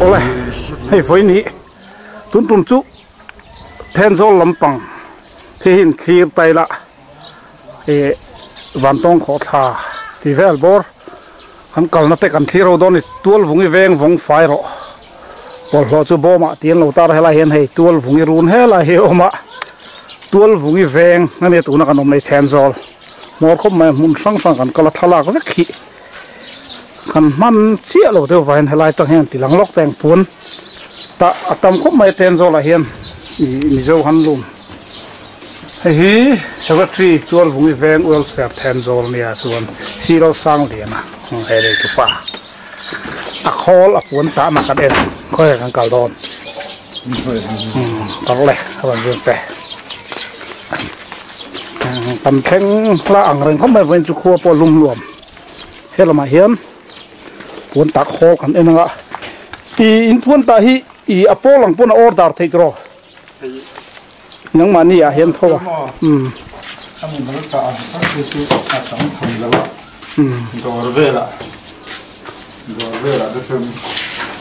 Ole, hei với ní, tuân chú, then gió lắm bằng, thì hình khi tay lạ, thì vạn tông khó thà, thì về albor, hắn cầu nó phải cần khi rồi đó thì tuôn vùng veng vùng phải rồi, bỏ lo cho bố mà tiền lâu ta hay là hiện hay tuôn vùng run hay là hiểu mà, tuôn vùng veng, nên là tụi nó cần ông này then gió, một không mà muốn sang cần cầu thà là có rất khí. Kan man chia lo deu vain helai tang hian tilang lok teng pun ta atam khop mai ten zo la hian mi zo han lum hi secretary tual vungi veng welfare ten zo nia chuan siro sang liana he le tu pa a khol a pun ta ma ka den khoi kan kal don tak le wan zen te tam theng la ang reng khom mai wen chu khuwa po lum luam helama hian pun tak khol kan enanga i in pun ta hi i apolang pun order thei tro nang mani a hian thowa ami bal ta a chu a tam thum lawa dor vela da thum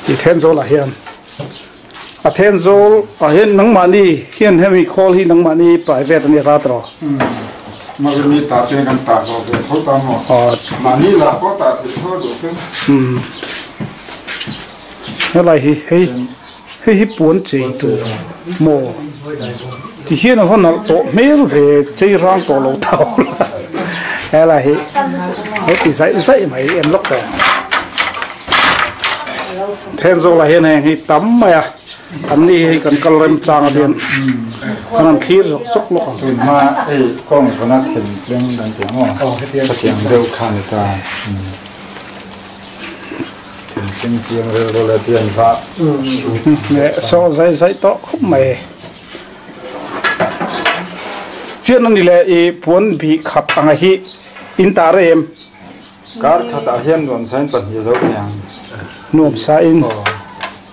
i then zo la hian a then zo a hian nang mani hian hemi khol hi nang mani private ani ra tro mà cái này ta tiền kan ta rồi cái số ta mà ni là có ta thì thôi được cái này hi buồn chỉ tu mò thì hiện nó phân nó tổ mấy về chơi rang tổ lẩu tàu cái này hi thì dạy mấy em lóc rồi thêm rồi là hiện này hi tắm mày à anh đi cần cần làm trang điện anh khí rồi sốc lóc rồi mà con của nó thèm tiếng đàn tiếng mà tiếng đều khăn ta tiếng rồi là tiếng phá nè so dạy to không mày chuyện này là buồn bị khập tăng hi in ta rồi em cả khát ta hiện luôn sáng bận nhiều dấu nhàng nuông sai in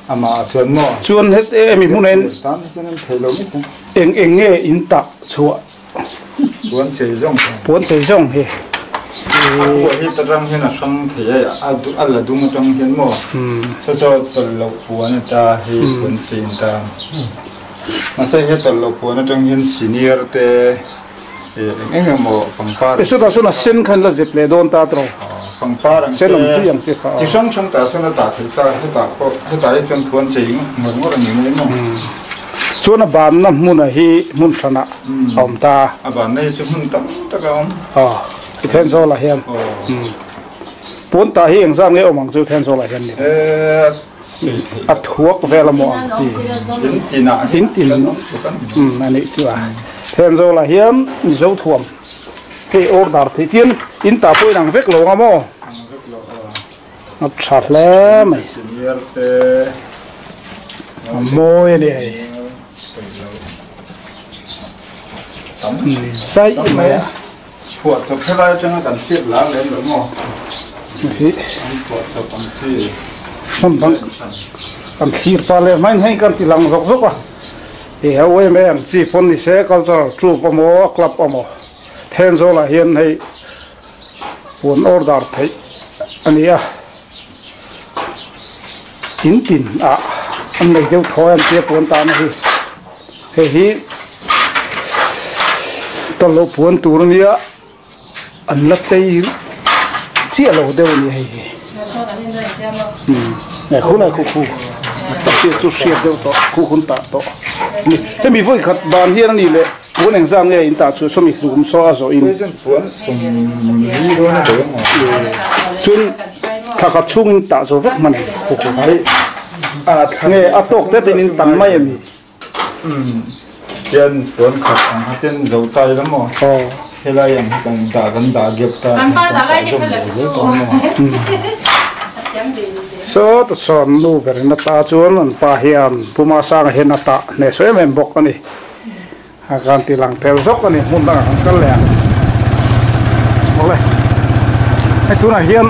ama chuan mo chuan hết em muốn nên tan chuan thei lo mit eng nghe in ta chua buồn chơi rong he của hi ta rang hian a sang thei a la dung trong hian mo so tol lo buồn ta hi buồn sin ta mà sai hết tol lo buồn trong hian senior te eng mo pangpar eso da suna sen khan la zep le don ta tro pangpar sen lam chu yang che kha chỉ sang ta suna ta thei ta he ta chuan thuan chei ngor ni mo chuan a ban na mun a hi mun thana om ta a ban nei chu hun tam ta ka om cái then zo là hiền bốn ta hiền sang cái ông mang chú then zo là hiền này à thuốc về là mỏ gì tính tiền anh ấy chưa then zo là hiền dấu thuồng cái ô đào thì thiên in ta bôi đằng vết lỗ ngamo nó chặt lẽ mày môi này say mày Phật cho phép lại cho nó cần thiết lá lên đúng không? Phật cho cần thiết. Không bằng cần thiết pa lên mấy hay cần thì làm rốc rốc à? Thì hậu em chỉ phân đi xe con cho chụp vào mỏ club vào mỏ. Thêm số là hiện hay buồn order thấy anh ấy à chính tin à anh này kêu thôi anh kia buồn ta này thì tao lâu buồn tủ này á anh lắc chơi chia lẩu đều như vậy này khu tập chia chút xíu đều to khu khôn tạ to thế mình vui khát bàn hiền này lệ buồn anh giang nghe in tạ chuột xong mình cũng xóa rồi in chuyên khát chung tạ rồi vất mà này nghe à tóc thế thì nên tắm mấy em tiền buồn khát tiền dầu tay lắm mà thế là em cần đã nghiệp ta so to son lu ber na ta chuan an pa hian puma sang hen ata ne so em bok ani ha kan ti lang tel zok ani mun da kan le ole ai tu na hian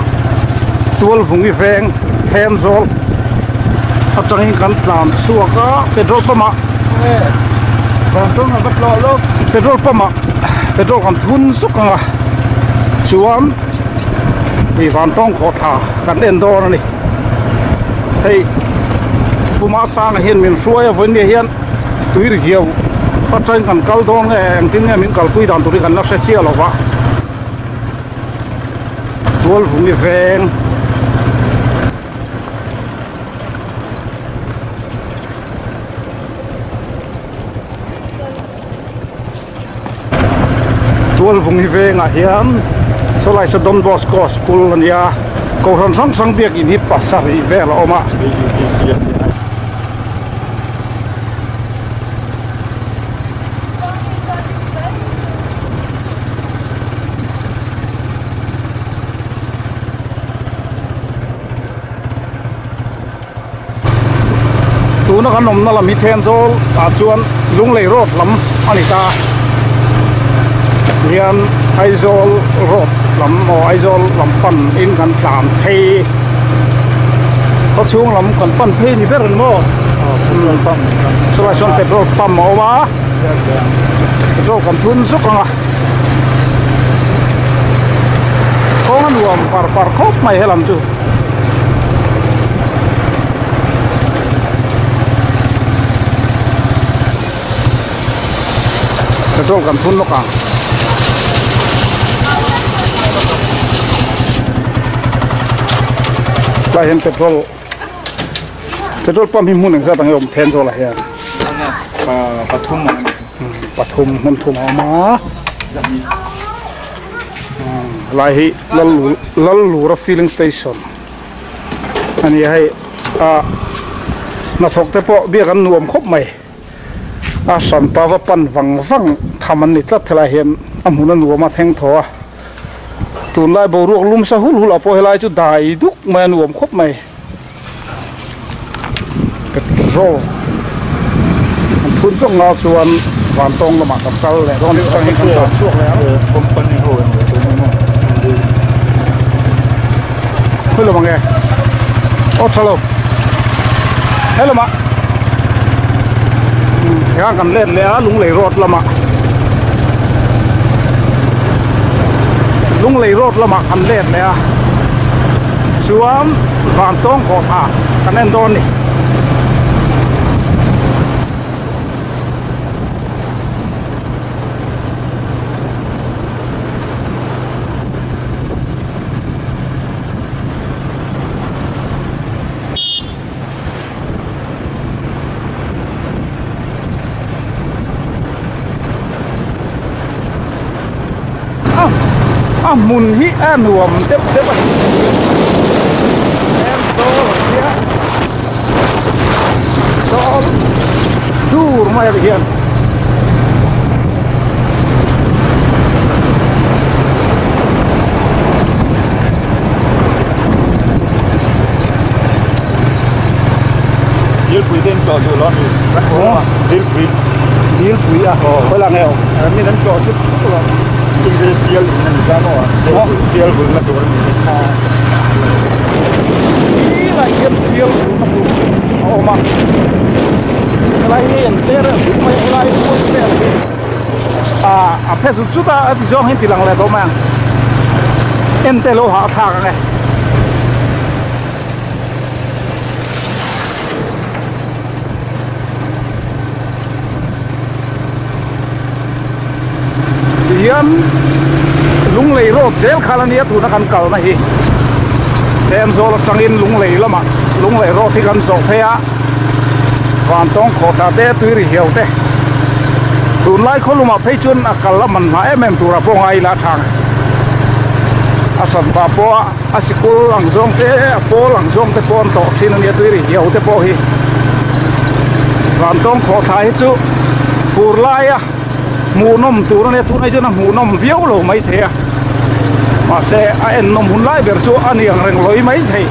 tual vungi veng them zol atang kan tlam suaka petrol pama còn tôi là bắt lò luôn petrol pump petrol còn thun súc à chuan thì van tông khó thả cắn đèn đo này hay bùm á sang hiện mình xuôi với địa hiện túi được nhiều phát tranh cần cao đo nghe em tin nghe mình cao túi đàn túi cần nó sẽ chia lọ vạ tuôn vùng đi ven tuôn vùng đi ven à hiện số lại sẽ Don Bosco School này à cầu thần sang việc ini pasar đi về là oma tu nó kan nom nó là mi then zo à chuan lung lei road lam ani ta hian Aizawl road lam o Aizawl lam pan in kan tlam thei có chung lam kan pan thei ni berin mo petrol pump so la son petrol pump o ma petrol kan thun su ka ko han nuam par khop mai helam chu petrol kan thun lo ka lại hiện petrol pump himun yang saya tanggung petrol lah ya. Pathum mun ma. Lại lalu filling station. Ani hai na thok te po bia kan nuam khop mai. Sam pa va pan vang thaman ni tlat thela hian amuna nuama theng tho tun lai bo ruak lum sa hul apo helai chu dai duk mai nuam khop mai petrol phun trong ngao chuan van tong lama ka kal le ron ni sang hin kan ta chuak le company ho tu mo hello mange chalo hello ma ya kan le lung lei road lama lung lei road lama kan le le chuan van tong ko tha kan en don ni mun hi anuam tep as em so ya so dur mai hian dil pui den cho du lo dil pui à ko la ngeo mi nan cho su lo Indonesia nan jamo sial bul na tur ni la yen sial na tur o ma la yen tera mai la ko tera a pesu chuta ati jong hin tilang le do ma en te lo ha tha ka hian lung lei road zel khalania tu na kan kal na hi tem zo la tangin lung lei lama lung lei road thi kan so phea van tong kho ta te tu ri hiau te tun lai kholuma pheichun akal man ma em tu ra pongai la thang asan pa po asikul ang zong te po lang zong te pon to thin ani tu ri hiau te po hi van tong kho thai chu fur lai a mù nôm tu nó này tu này cho nó mù nôm biếu lồ mấy thế à mà xe anh nôm hun lại biệt chỗ anh hiện rèn lối mấy thế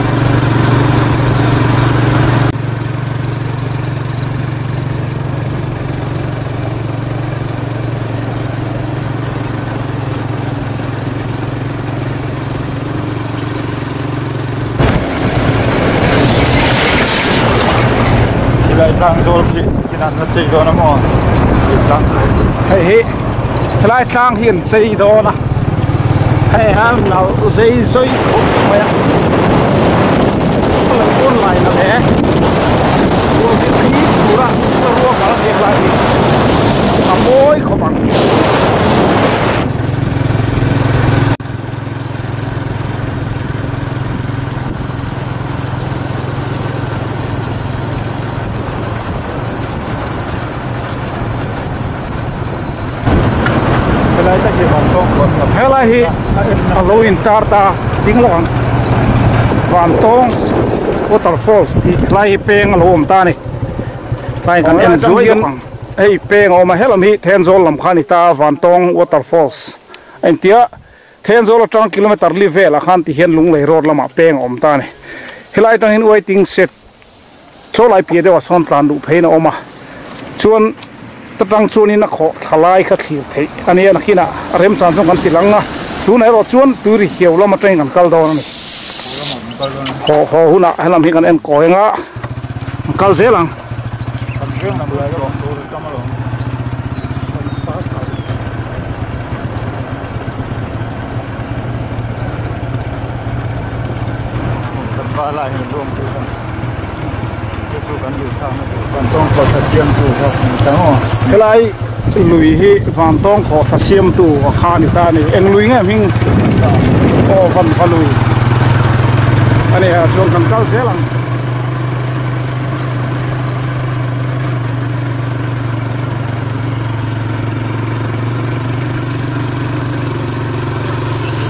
lại tăng rồi khi nào nó chơi đó nó mò hey lại tang hiền xây đó na hay ham nào dây dây không mày con lại là thế con chỉ khí đủ ra nó rùa cả việc lại à môi không bằng lại ta chỉ hoàn toàn thế là hi lâu in ta tiếng loạn Van Tong Waterfalls thì lại peng lom ta này lại kan enjoy hian ei peng o ma helam hi Tenzol lam khani ta Van Tong Waterfalls anh tia Tenzol atang kilometer li vel a khan ti hian lung lei road lama peng om ta này helai tang hin waiting set cho lai pi de wa son tlan du pheina oma chuan tatang chuan in a kho thalai kha thlir thei ani an khina rem chan chong kan tilanga tu nai ro chuan tu ri hiau lama train kan kal do ni ho huna helam hi kan en ko nga kal zelang kan reng nam lai ro tu kam lo kan ba lai hin rom tu kan tu kan du thang kan tong ko ta tiam tu ha ta ho helai lui hi Van Tong kho tha siam tu kha ni ta ni eng lui nge ming o van lui ani ha chuan kan kal zelang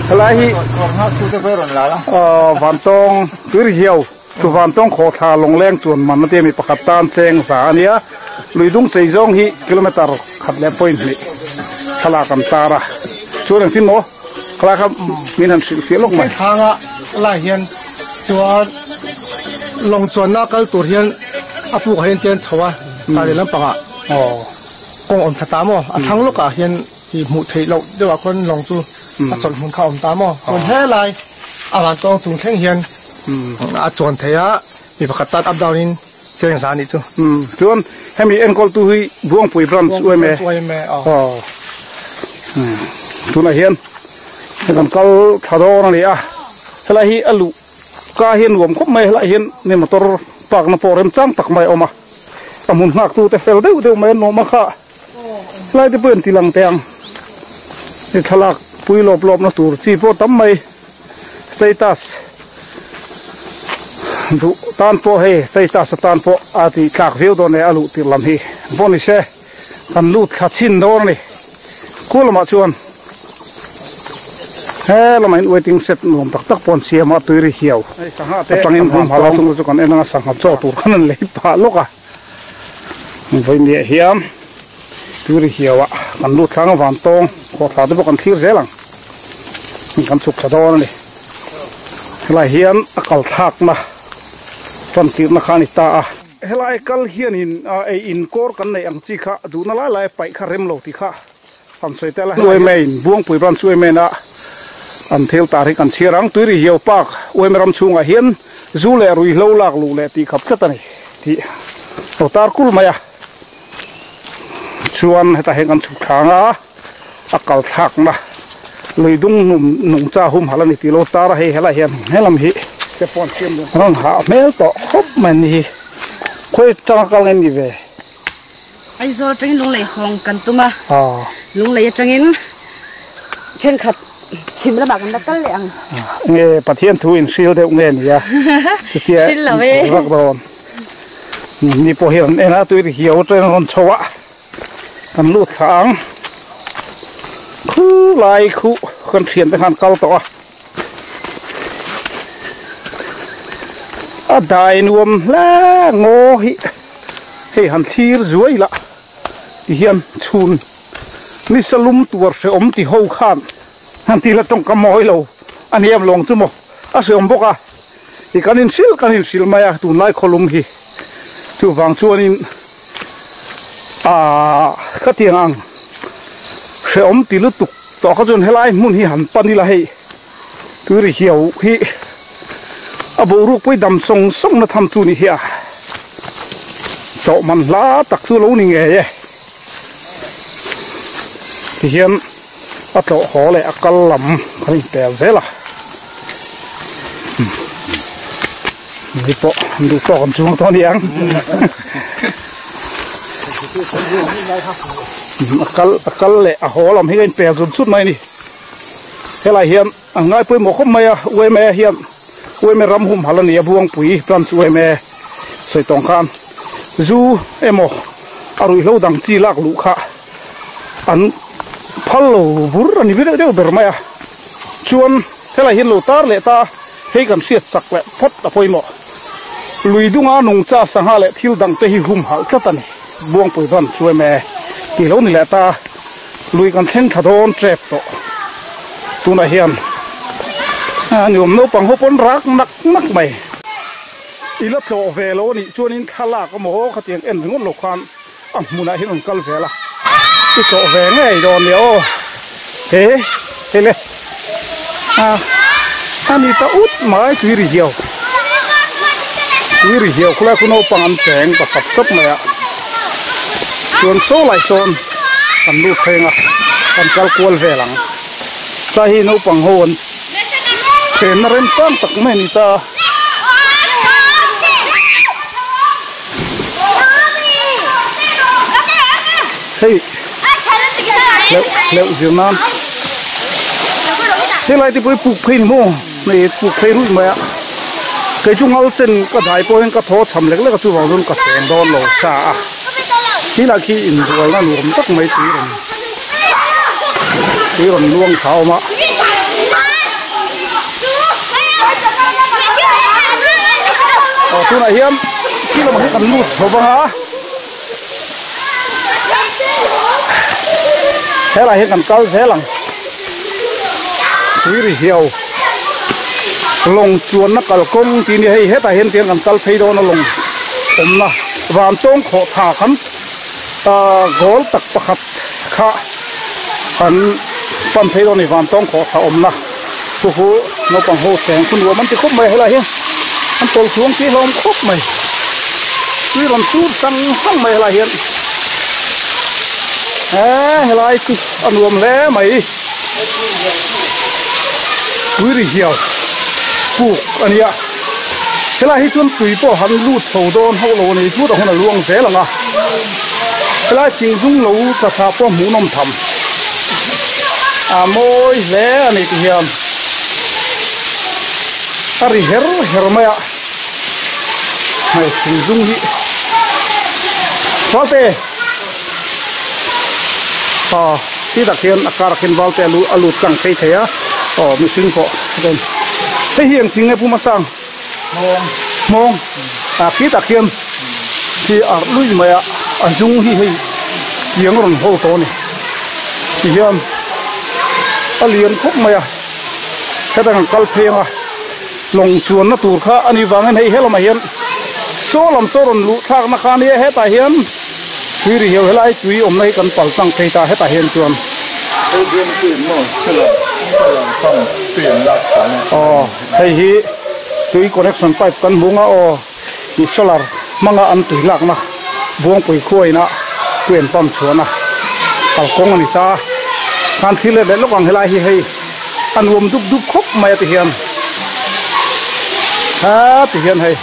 helai hi ha tu te veron la la Van Tong tur hiau tu Van Tong kho tha long leng chuan man te mi pakhat tan cheng sa ania luidung seizong hi kilometer khat le point ni thala kam tara chuan tin mo khala ka min han sil lok mai thanga la hian chuan long chuan na kal tur hian apu hian chen thawa ta le lam panga kong om thata mo a thang loka hian hi mu thei lo dewa kon long chu a chon hun kha om ta mo kon he lai a wan tong tung theng hian a chon theya mi pakhat tat up down in cheng sa ni chu chuan hemi enkol tu hi buang pui bran chuai me tuna hian kan kal thado na ni a hela hi alu ka hian wom khop mai hela hian ne motor pak na porem chang tak mai oma amun ngak tu te fel deu mai no ma kha lai te pen tilang teang ni thalak pui lop na tur chi po tam mai status du tan po he status tan po ati khak view do ne alu ti lam hi boni se kan lut kha chin do ni kulama chuan he lama in waiting set nom tak pon siama tuiri hiau tangin hum hala chung chu kan enanga sangha chaw tur khanan lei pa loka voi ni hiam tuiri hiawa kan lut thang Van Tong ko tha de kan thir zelang kan chuk thadon ni helai hian akal thak na ton tir na khani ta helai kal hian in kor kan nei ang chi kha du na lai pai kha rem lo ti kha kan soi tela loi main buang pui bran chui me na an thel tar hi kan chirang tuiri hiau pak oimeram chunga hian zu le rui lo lak lu le ti khap chatani ti tar kul maya chuan heta he kan chuk thanga akal thak na leidung nung cha hum halani ti lo tar he hela hian helam hi te pon chiam rang ha mel to khop man hi khoi tangkal ni ve ai zo tring lung lei hong kan tuma lung lei tangin chen khat chim la ba kan da kal le ang nge pathian thu in sil de nge ni ya sia sil la ve rak don ni po hian ena tu ri hiau tren on chowa kan lu thang khu lai khu kan thian te han kal to a dai nuam la ngo hi he han thir zuai la hian chun ni salum tur se om ti ho khan han ti la tong ka moi lo ani am long chu mo a se om boka i kanin sil maya tu nai kholum hi chu wang chuan in khatiang ang se om ti lu tuk to ka chun helai mun hi han pani la hei tu ri hiau hi abo ru pui dam song na tham chu ni hi a to man la tak chu lo ni nge ye ti hian a to ho le akal lam khani tel vela ni po du to kan chung to niang akal le a ho lam hi gain pel jun sut mai ni hela hian angai pui mo khom mai a we me hian we me ram hum halani abuang pui plan we me soi tong khan zu emo arui lo dang chi lak lu kha an phalo bur ani bi de ber maya chuan hela hin lo tar le ta hei kan siat sak le phot a poimo lui dunga nung cha sanga le thil dang te hi hum hal tlatani buang pui van chuai me ki lo ni le ta lui kan theng thadon trap to tuna hian ani om no pang hopon rak nak mai ila tlo velo ni chuanin thala ka mo khatiang en ngon lo khan muna hin on kal vela i to ve ngai don ni o he le ani ta ut mai twiri hiao kula kuno pangan cheng ta sap maya chuan so lai son kan lu thenga kan kal kwal velang ta hi no pang hon chen na ren tan tak mai ni ta hey leo Việt-Nam thế lại thì với phụ khơi mo này phụ khơi rụi mà cái chung áo chân cái đại bò cái thố chầm lek cái chú vào luôn cái tiền đòn lẩu xa khi là khi in rồi nó luồng tất mấy tí rồi luồng tháo mà tôi này hiếm khi là một cái cần lụt số hả thế là hiện cần cao thế là quý hiểu lồng chuồn nó cào công thì này hết là hiện tiền cần cao thấy đó nó lồng na vàng tông khổ thả khăn gol tắc bạc khá khăn pan thấy đó này vàng tông khổ thả na phụ nó bằng hồ seng phun lúaมันจะครบไหมเหรอเฮียมันตกช่วงที่ลมครบไหมquý làm chút sangไหมเหรอเฮียlại cứ ăn uống lẽ mày quý đi hiểu phụ anh ạ thế là hết chuyện tùy bỏ hắn lụt sầu đôn hậu lô này chút là luồng dễ là thế là chỉ dùng lấu ta thà bỏ mũ nông thầm môi dễ này thì hiền ari her mày ạ mày chỉ dùng đi sao thế khi đặc hiện akar khen vào te alu căng thấy thế á mình xin họ đây thế hiện chính ngay puma sang mong khi đặc hiện thì ở lui mà ở dung hi tiếng rồi hô to này thì hiện liền khúc mà thế đang cal phê mà lòng chuồn nó tụt khá anh vàng này hết là mà hiện số làm số rồi lũ thang nó khá này hết tại hiện quý đi hiểu lại quý ông này cần bảo tăng thay ta hết tại hiện trường hay hi quý connection pipe cần bunga ni solar manga an tui lak na buông pui khoi na quyền pam chuan na bảo công anh ta kan thile để lúc ang helai hi hay an duk khop mai ti hian ti hian hay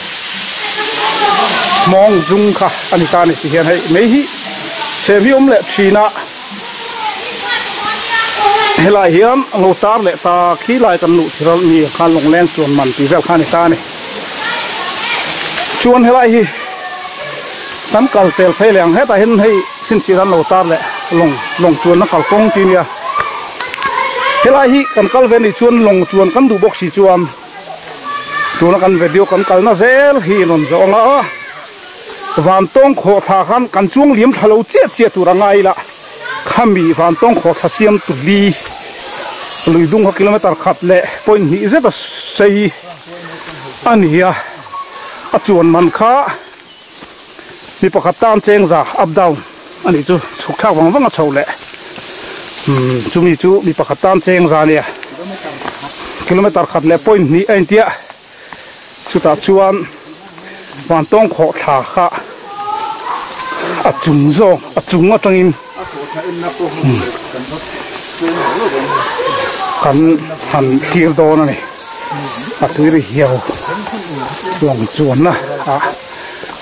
mong dung kha ani ta ni hian hay mấy hi sevium le china helai hian lo tar le ta khi lai kan lu thiral ni khan long leng chuan man ti vel khan ni ta ni chuan helai hi tan kal tel phei leng heta hin hei sin chiran lo tar le long chuan na kal kong ti nia helai hi kan kal ve ni chuan long chuan kan du bok si chuan tuna kan video kan kal na zel hi non zonga van tong kho tha khan kan chung lim thalo che tu rangai la khami van tong kho tha siam tu li lui dung kilometer khat le point hi zeta sei ania a chuan man kha mi pakhat tan cheng za up down ani chu chuk thak wang chho le chumi chu mi pakhat tan cheng za nia kilometer khat le point ni entia chuta chuan van tong kho tha kha a chung zo a chung atangin kan han thir do na ni a tui ri hiao long chuan na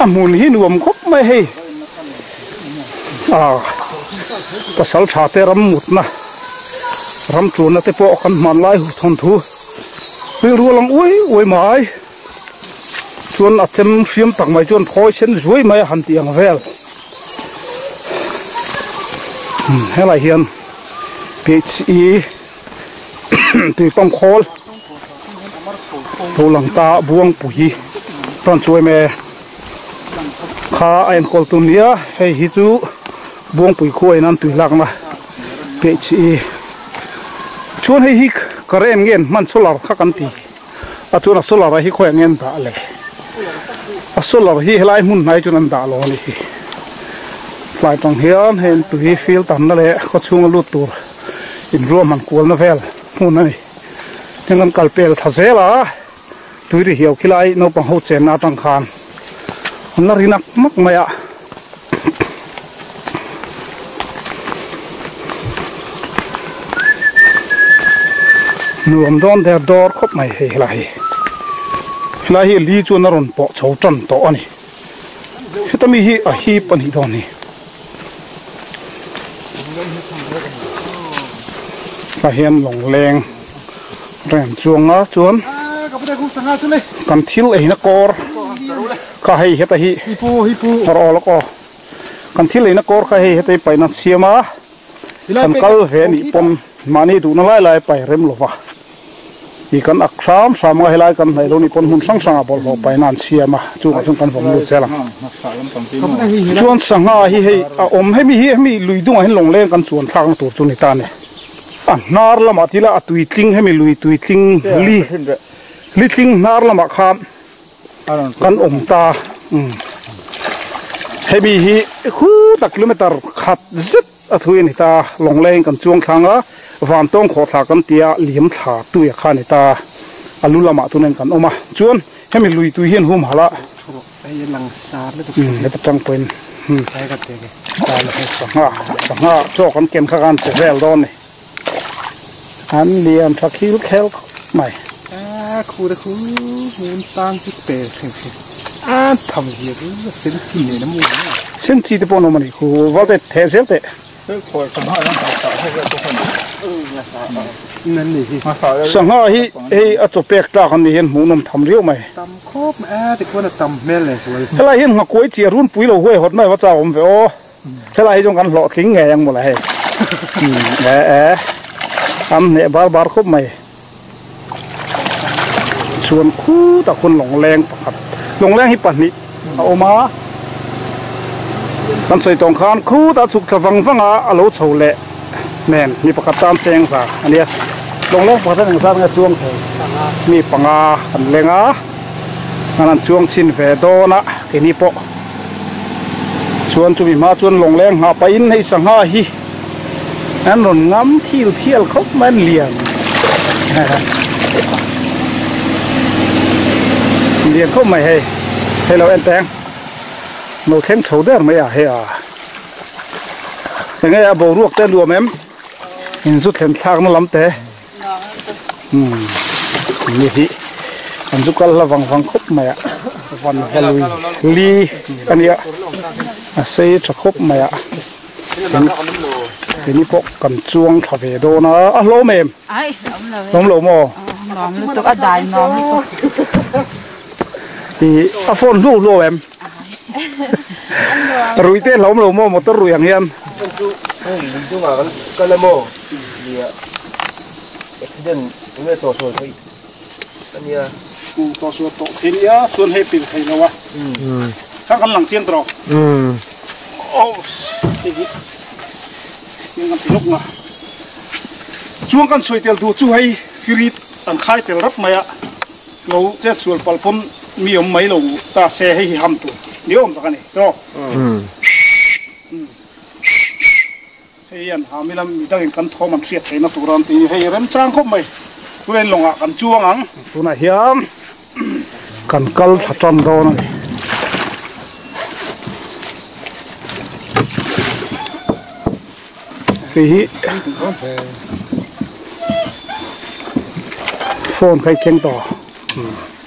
a mun hi nuam khop mai hei pasal tha te ram mut na ram chuan na te po kan man lai hu thon thu pi ru lang oi mai chuan a chem fiam tak mai chuan phoi chen zui mai han tiang vel helai hian PHE tui pam khol tu lang ta buang puhi ton chui me kha ain kol tum nia hei hi chu buang pui khoi nan tui lak na PHE chuan hei hi karen ngen man solar kha kan ti a chuan a solar hi khoi ngen ta le a solar hi helai mun nai chuan an da lo ni hi lai tang hian hen tui fil tan na le kho chung lu tur in ro man kol na vel hun ani tengan kalpel thazela tui ri hiau khilai no pang ho chen na tang khan na rinak mak maya nuam don der dor khop mai he lai hi li chu na ron po chho tan to ani hitami hi a hi pan hi don ni ka hian long leng rem chuanga chuan kan thil ei na kor ka hei heta hi hipu ol ko kan thil ei na kor ka hei heta pai na siama kan kal ve ni pom mani du na lai pai rem lova i kan aksam sama helai kan nei lo ni pon hun sang sang bol ho pai nan siama chu ka chung kan vom lu chela chuan sanga hi hei a om hemi hi hemi luidung a hin long leng kan chuan thang tur chu ni ta ne nar lama thila atui tling hemi lui tui tling li tling nar lama khan kan om ta hemi hi khu ta kilometer khat zet athui ni ta long leng kan chuang thanga van tong kho tha kan tia liam tha tu ya khani ta alu lama tunen kan oma chuan hemi lui tui hian hum hala ai lang sar le le ta tang point ai ka te ta le sanga cho kan ken kha kan che vel don ni an liam thakil khel mai khu mun tang ti pe tham hi sen ti ne na mu sen ti te pono mani khu va te the sel te khoi kan ha ran ta he ga to kan nan ni hi sanga hi ei a cho pek ta kan ni hen mu nom tham riu mai tam khop te ko na tam mel le so tela hin nga koi chi run pui lo hoi hot mai wa cha om ve o tela hi jong kan lo thing nge yang mo la he am ne bar khop mai chuan khu ta khun long leng pakhat long leng hi pan ni a oma kan sei tong khan khu ta chuk thawang wanga a lo chho le nen ni pakhat tam cheng sa ania long leng pakhat ang sa nga chuang thei mi panga an lenga an chuang chin ve do na ke ni po chuan chu mi ma chuan long leng ha pa in nei sanga hi an ron ngam thiel khop man lian lian khop mai hey hello en teng no theng chho der mai a he aenge a bo ruak te luam em in zu thlen thak na lam te ni hi an zu kal lawang khop mai a van halui li ania a sei tha khop mai a ni pok kan chuang tha ve do na a lo mem ai lom lo mo nom lu to a dai nom lu thì a phone lu em rui te lom lo mo motor rui ang hian chu ma kan la mo dia accident nge to so thai ania to so to thinia chuan he pin thai lawa kha kan lang chiang tro oh ni ngam tilok na chuang kan soi tel du chu hai firit an khai tel rap maya lo che chual palpon mi om mai lo ta se hei ham tu ni om ta kan ni to hei an ha mi lam mi dang kan thom an riat na turan ti hei rem chang khop mai tulen longa kan chuang ang tuna hiam kan kal thatam do na hi phone khai keng to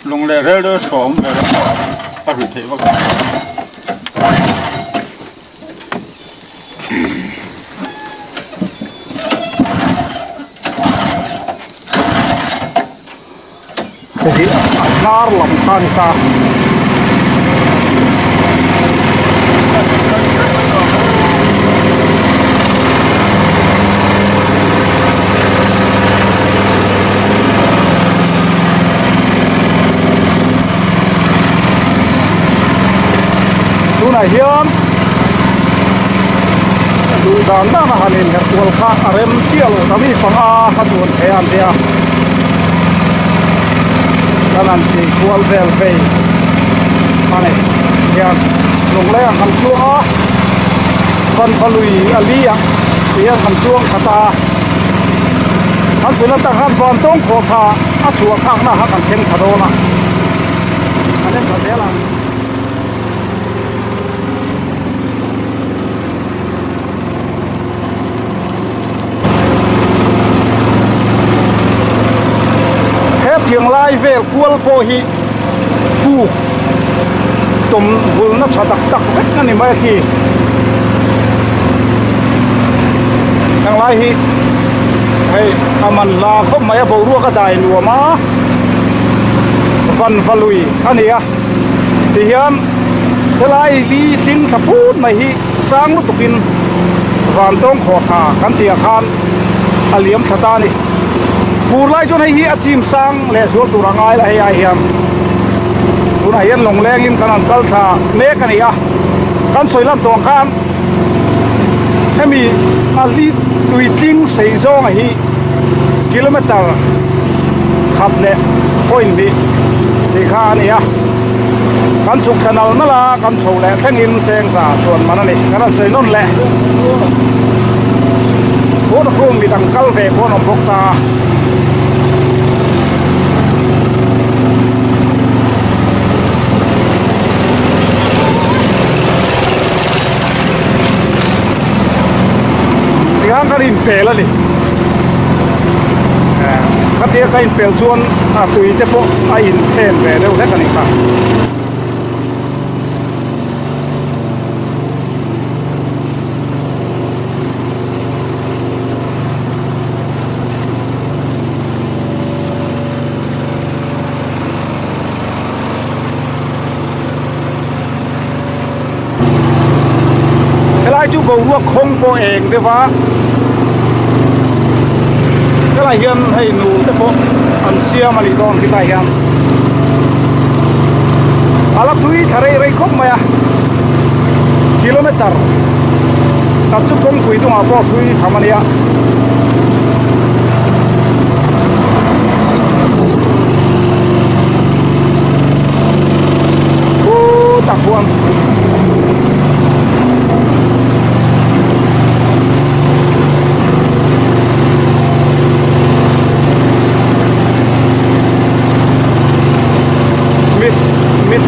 lung le rel do som le a ru the ba hi nar lam khan ta này hiền đủ đàn đã là hành nghiệp của các arem chia lộ tami phong a các tuần thế anh thế các anh chị qual vel về anh hiền lùng lẽ hành chuông á phần lùi ali á hiền hành chuông kata anh xin tăng han van tông khổ tha á chuông khác na hắc anh khen thado na anh em có thế là tiếng lai về cuốn po hi cu tôm vul nó chặt đặc vết cái này mà khi tiếng lai hi hey aman la không mấy bầu rùa cái đài nua mà văn lùi anh ấy thì hiện cái lai đi chính sắp phút mà hi sang lúc tukin van tông khó thả khăn tiệt khan aliam thata này phù lai cho này hi achim sang le sual tu rangai la hi hiam tu na hian long leng in kanan kal tha me kani a kan soilam tong khan hemi ali tuiting sei zong a hi kilometer khap le point bi ti kha ni a kan suk kanal na la kan chho le thengin cheng sa chuan manani kan sei non le ko na khom bi dang kal ve ko no bok ta ang karin pela li katia kain pel chuan a tui te po a in then ve deuh hlek ani kha cái chú bầu ruột không có eng thế vả cái này hiện hay nụ thế bộ anh xia mà đi đón cái này hiện alap thui thare rai khop maya kilometer sab chu kong kui tu ma po thui thamania o tak buang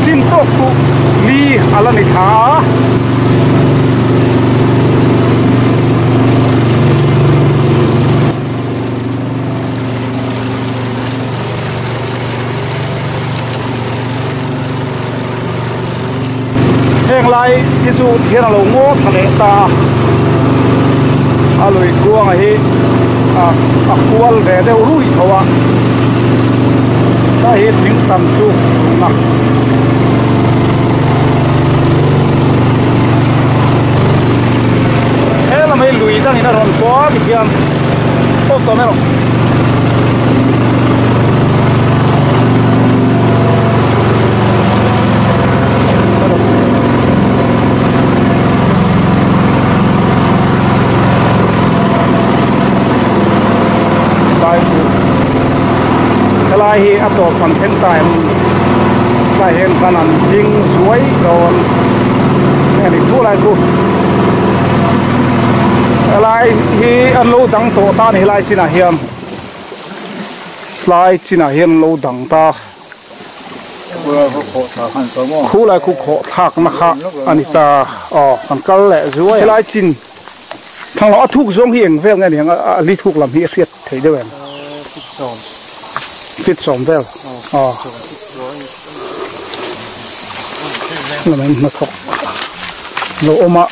tin to ku li ala ni tha heng lai ti chu hian lo ngo thale ta aloi kuang a hi a kual ve de rui thowa ta hi thing tam chu na mấy lùi ra thì nó còn quá thì kia tốt to mấy không cái này thì áp dụng phần sen tài lại hiện khả năng dinh suối rồi này thì thu lại cô lại hi ăn lâu đắng tổ ta này lại xin à hiền lại xin à hiền lâu đắng ta khu lại khu khổ thạc mà khác anh ta còn câu lệ dưới lại xin thằng nó thuốc giống hiền về ngay này lý thuốc làm hiệt thiệt thấy đâu em fit sòng về là mình nó thọc lỗ mà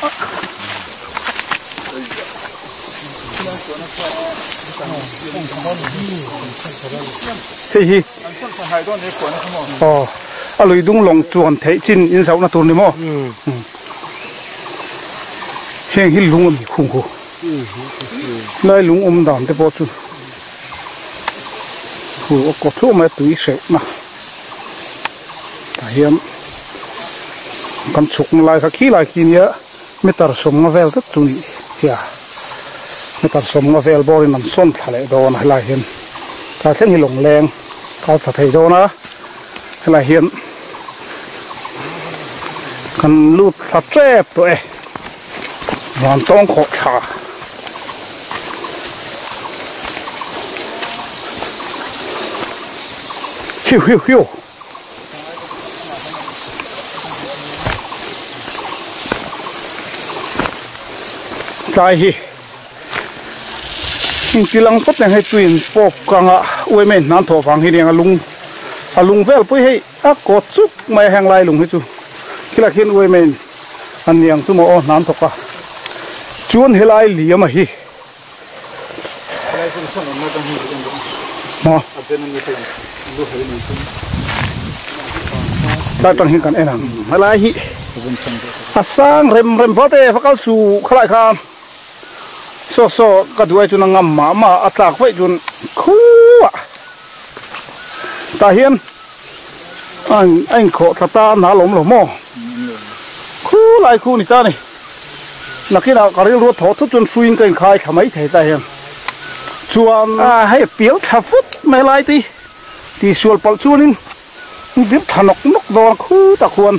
lùi đúng lòng chuồn thấy chín in sáu là tuần đấy mò hiện hi lung âm khung khô lại lung đòn thế bao chu có chỗ mà tùy sẹo mà hiện con chục lại khi lại khi nhớ mấy tờ sông nó về rất tùy ya mấy tờ sông nó về bồi nằm xôn thả lại đó này lại hiện ta thấy hi lồng leng cao thật thấy đó na lại hiện con lút thật đẹp rồi hoàn toàn khó thả hiu hiu hiu trái hi nhưng chỉ lăng bắt này hay tuyển bọc càng uế men nan thọ vàng hi này lung vel pui hay có chút mai hàng lai lung hi chu khi là khiến uế men anh nhang tu mo nan thọ cả chuan hi lai liam mà hi ta tăng hình cảnh em lại hi sang rem vót e phát cao su khai khan so cái đuôi cho nó ngầm mà attack vậy chun khu ta hiền anh khó ta ná lỏng mò khu lại khu này ta này là khi nào cái ruột thổ thức chun suy cái khai thà mấy thế ta hiền chuan hay biểu thà phút mày lại thì suol bal chuanin biết thà nóc đó khu ta khuôn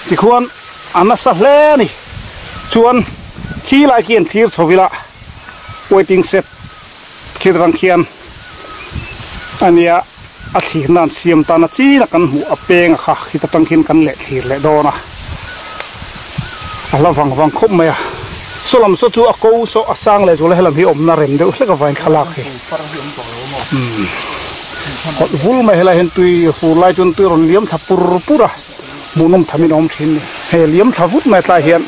thì khuôn anh nó sắp lên này chuan khi lại kiên thiệt thôi vì là waiting set khi đang kiên anh ya thì nan xiêm ta nó chỉ là căn mũ áp beng à khi ta tăng kiên căn lệ thì lệ đó na là vàng khóc mày số làm số chú câu số sang lệ chú lại làm hi na rem đâu lấy cái vài khalak hi còn vul mày là hiện tuy phù lại chun tuy rồi liếm tháp pura mũ nôm thắm nôm thiên hay liếm tháp vút mày lại hiện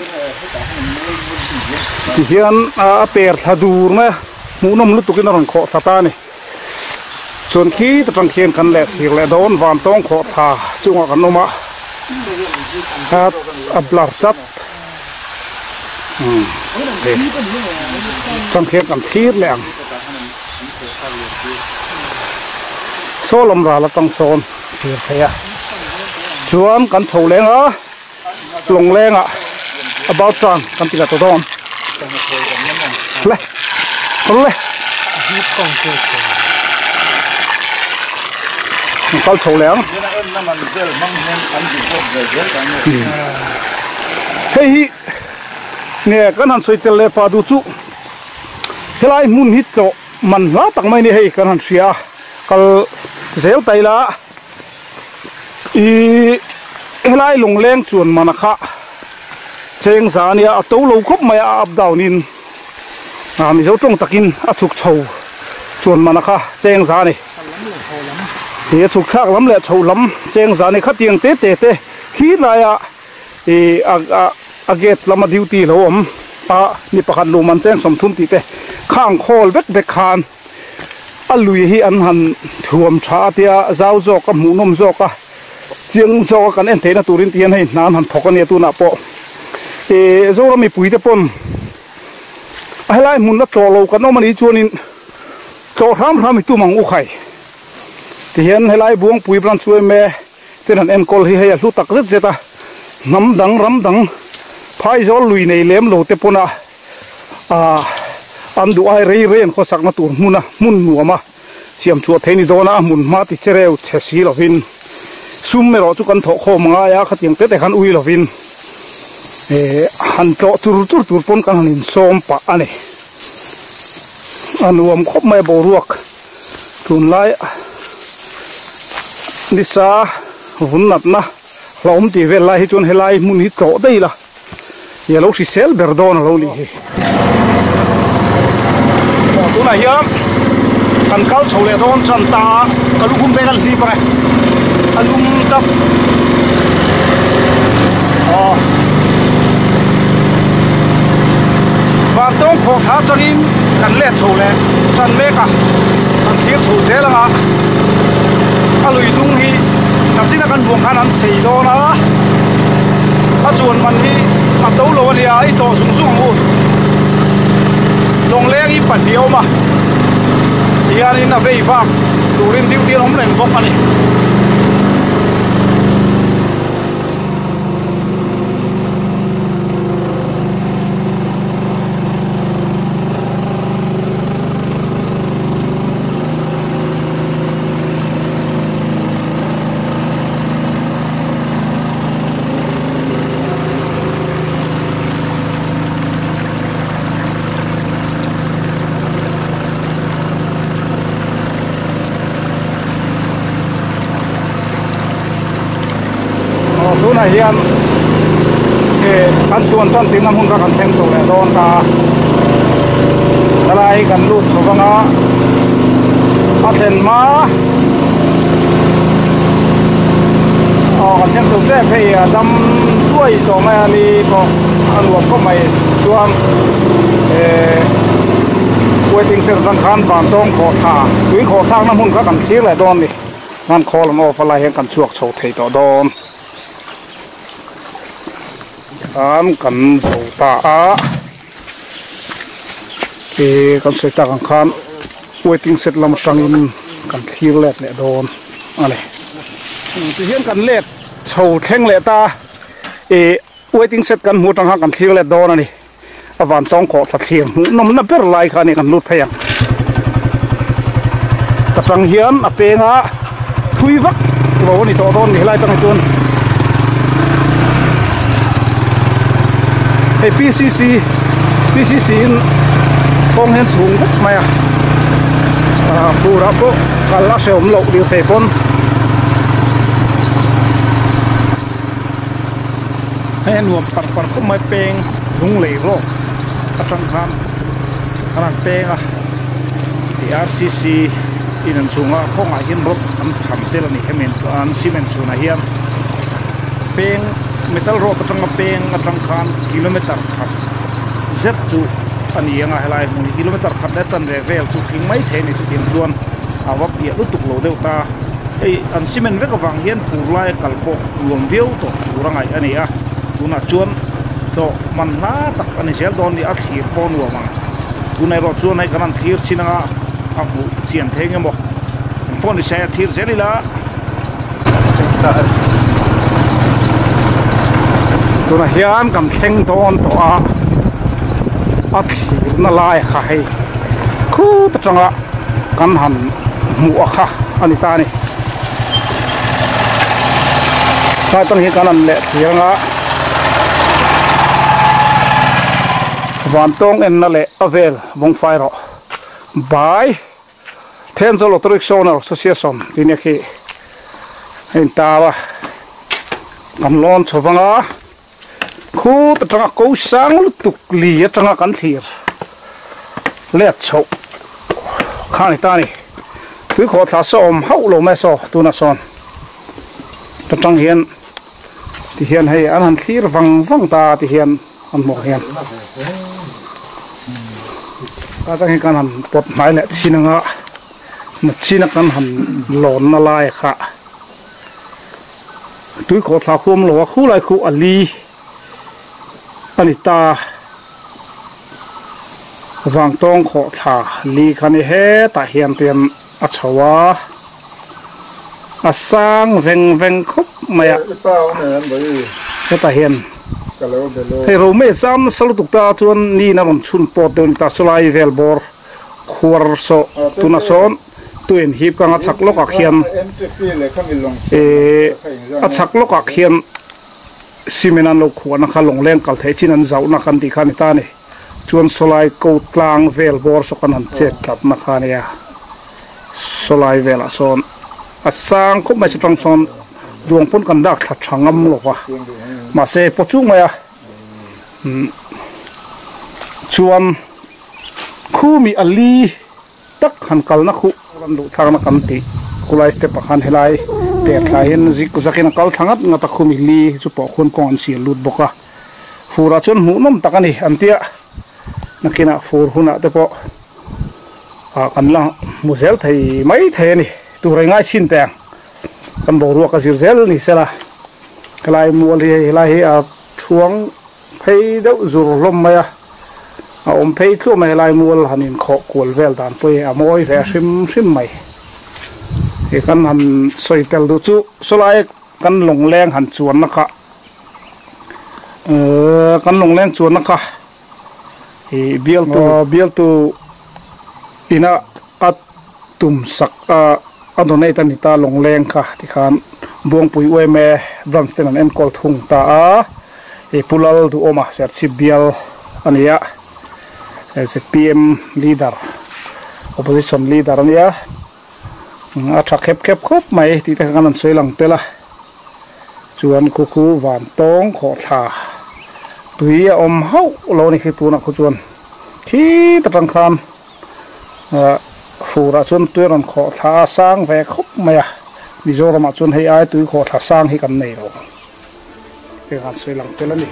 hiện per thadur mà mũ nôm lúc tụi nó còn khó thata này chọn khi ta tăng kiên căn lệ thì lệ đón van tông khó thà chung cái nôm à ablar chat tăng kiên căn thiệt lẹng số lầm ra là tăng son thì thấy à chuan căn thầu lên á lồng lên à about trăng căn tiga to don lên con lên con thầu lên hey nè căn hàng soi chele pa du chu helai mun hit to man la tak mai ni hey kan han sia kal zel tai la helai lung leng chuan mana kha cheng za nia a to lo khop mai up down in mi zo tong takin a chuk chho chuan mana kha cheng za ni he chuk thak lam le chho lam cheng za ni kha tiang te khi lai a get lama duty lo om ni pakhat lu man cheng som thum ti te khang khol bek khan a lui hi an han thuam tha tia zau zo ka mu nom zo ka chiang zo kan en theina turin tian hei nan han thokani tu na po zo mi pui te pon helai mun na cholo kan no mani chuanin cho ram tu mang u khai ti hian helai buang pui plan chuai me ten an en kol hi hei lu tak zet zeta nam dang ram dang phai zo lui nei lem lo te pona an du ai rei ren ko sakna tur mun nuama siam chu theini dona mun ma ti chereu chesi lovin sum me ro chu kan tho kho manga ya khatiang te khan ui lovin han to tur pon kan hanin som pa ane anuam khop mai bo ruak tun lai nisa vunat na lom ti vel lai chun helai mun hi to dei la yellow si sel berdon lo li mà hiếm cần cao sầu lệ thôn trần ta cần lúc hôm nay cần gì vậy cần lúc tập và tông khổ tháp cho in cần lệ sầu lệ trần mê cả cần thiếu sầu thế là ngã à lùi tung hi cần xin là cần buông khăn ăn xì đó nữa à chuồn mình hi à tấu lô đi à ít tổ sung sung luôn lồng leng ít bẩn điêu mà thì anh in là về phạm đủ lên tiêu tiêu không lên bốc anh tu na hian kan chuan tan tin mun ka kan theng so le don ta lai kan lut so banga athen ma kan theng so te phei dam tuai to ma li ko anwa ko mai chuan waiting ser kan khan ban tong kho tha tui kho thang na mun ka kan thir le don ni man khol mo fa lai kan chuak chho thei to don kan dầu ta thì kan sẽ ta kan waiting set làm sang in kan khir let le don này thì hiện kan let chầu theng le ta waiting set kan mu tang kan khir let don này avan tong ko thà thiam nom na per lai khan kan lut phayang ta tang hian a pe nga thui vak lo ni to don ni lai tang chun PCC in phong hen xuống rất mày phù ra bộ cả lá sẹo lậu điều thể con hen nuột par không mai peng lung lầy ro trăng kham anh peng thì RCC in anh xuống không ai hiên bốc anh thầm tên là này mình anh cement xuống này hiên peng metal road atang peng atang khan kilometer khat zet chu ani anga helai muni kilometer khat le chan revel chu king mai the ni chu tin chuan awak ye lutuk lo deuta ei an cement vek awang hian purlai kalpo luam deu to urangai ani a tuna chuan to man na tak ani sel don ni a thir pon wa ma tunai ro chuan ai kanan thir chinanga a bu chian thenge mo pon ni sai thir zelila tu na hian kam theng don to a thir na lai kha hei khu ta tanga kan han mu kha ani ta ni sai tang hi kanan le thiranga van tong en na le avel bong fai ro bai Tenzol Auto Owner Association tin khi in ta ba kan lon chowanga khu tanga ko sang tuk li tanga kan thir let chou khani ta ni tui kho tha som hau lo me so tu na son tang hian ti hian hei an han thir wang ta ti hian an mo hian ta tang hi kan han pot mai le chinanga na china kan han lon na lai kha tui kho tha khum lo khu lai khu ali anita wang tong kho tha li khani he ta hian tiam a chawa asang veng khup maya ta hian he ro me sam salu tuk ta chuan ni na ron chun pot don ta solai vel bor khwar so tuna son tuin hip ka nga chak lok akhian a chak lok akhian simenan lo khuana kha long leng kal thei chin an zau na kan ti khan ta ni chuan solai ko tlang vel bor so kan han chet tat na kha ne ya solai vela son asang khup mai chang son duang pon kan dak tha thangam lo wa ma se pochu maya chuan khu mi ali tak han kal na khu ran du thang na kan ti kulai step khan helai te thlain zik zakin kal thangat nga ta khumi li chu po khun kon si lut boka fura chon mu nom takani antia nakina fur huna te po kan la muzel thei mai the ni tu rai ngai sin tang kan bo ruwa ka zirzel ni sela kalai mual hi lai a thuang phei deuh zur lom maya om phei thu mai lai mual hanin kho kol vel dan poi a moi ve sim mai e kan han soitel du chu solai kan long leng han chuan na kha kan long leng chuan na kha e bial tu ina at tum sak adonai tan ta long leng kha ti khan buang pui we me bransten an em kol thung ta e pulal du oma ser chibial ania as a PM leader opposition leader ania a thak khep khop mai ti ta kan an soilang tela chuan ku van tong kho tha tuia om hau lo ni khi tu na khu chuan thi ta tang khan fura chun tuiron kho tha sang ve khop maya mizoram chun hei ai tu kho tha sang hi kan nei ro te kan soilang tela ni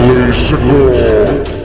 Listen,